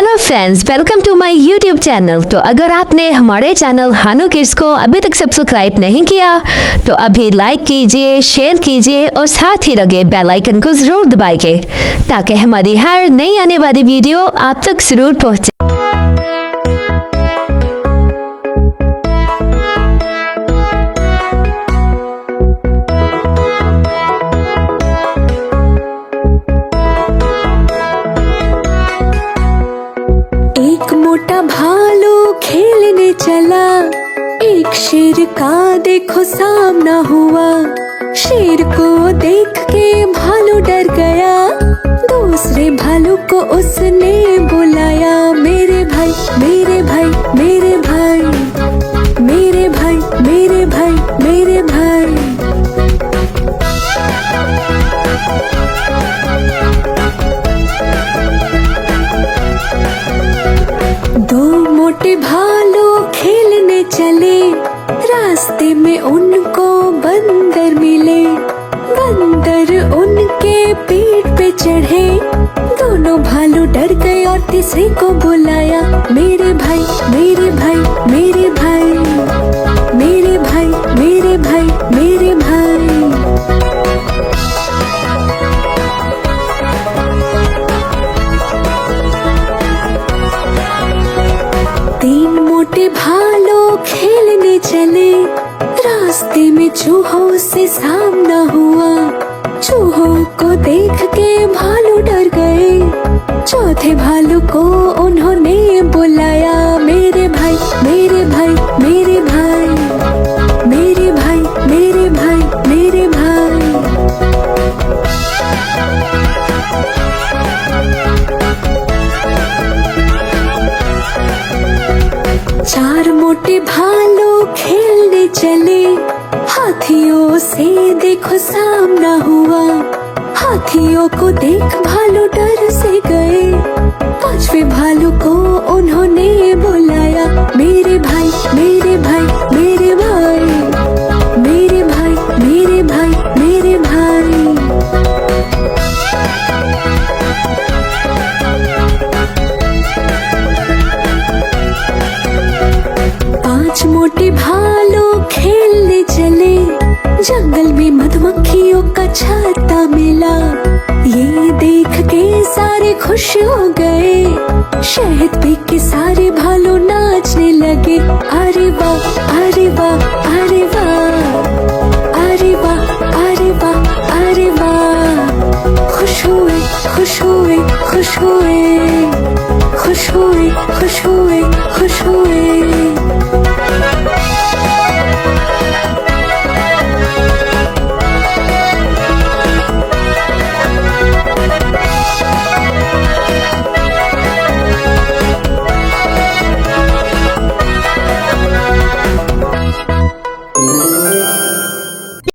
Hello friends, welcome to my YouTube channel. तो अगर आपने हमारे चैनल हानू किड्स को अभी तक सब्सक्राइब नहीं किया तो अभी लाइक कीजिए, शेयर कीजिए और साथ ही लगे बेल आइकन को जरूर दबाइए ताकि हमारी हर नई आने वाली वीडियो आप तक जरूर पहुंचे। एक मोटा भालू खेलने चला, एक शेर का देखो सामना हुआ। शेर को देख के भालू डर गया, दूसरे भालू को उसने बुलाया। मेरे भाई मेरे भाई मेरे भाई, मेरे भाई मेरे भाई मेरे भाई। दो मोटे भालू खेलने चले, रास्ते में उनको बंदर मिले। बंदर उनके पीठ पे चढ़े, दोनों भालू डर गए और तीसरे को बुलाया। मेरे भाई मेरे भाई मेरे भाई, मेरे भाई मेरे भाई मेरे भाई। तीन मोटे भालू खेलने चले, रास्ते में चूहों से सामना हुआ। चूहों को देख के भालू डर गए, चौथे भालू को उन्होंने बुलाया। मेरे भाई मेरे भाई मेरे भाई, मेरे भाई मेरे भाई मेरे भाई। चार मोटे भालू खेलने चले, हाथियों से देखो सामना हुआ। हाथियों को देख भालू डर से गए, पांचवे भालू को उन्होंने बुलाया। मेरे भाई मेरे भाई मेरे भाई, मेरे भाई मेरे भाई मेरे भाई। पांच मोटे भालू खेलने चले, जंगल में मधुमक्खियों का छत्ता मिला। ये देख के सारे खुश हो गए, शहद पी के सारे भालू नाचने लगे। अरे वाह अरे वाह अरे वाह, अरे वाह अरे वाह अरे वाह। खुश हुए खुश हुए खुश हुए, खुश हुए खुश हुए खुश हुए।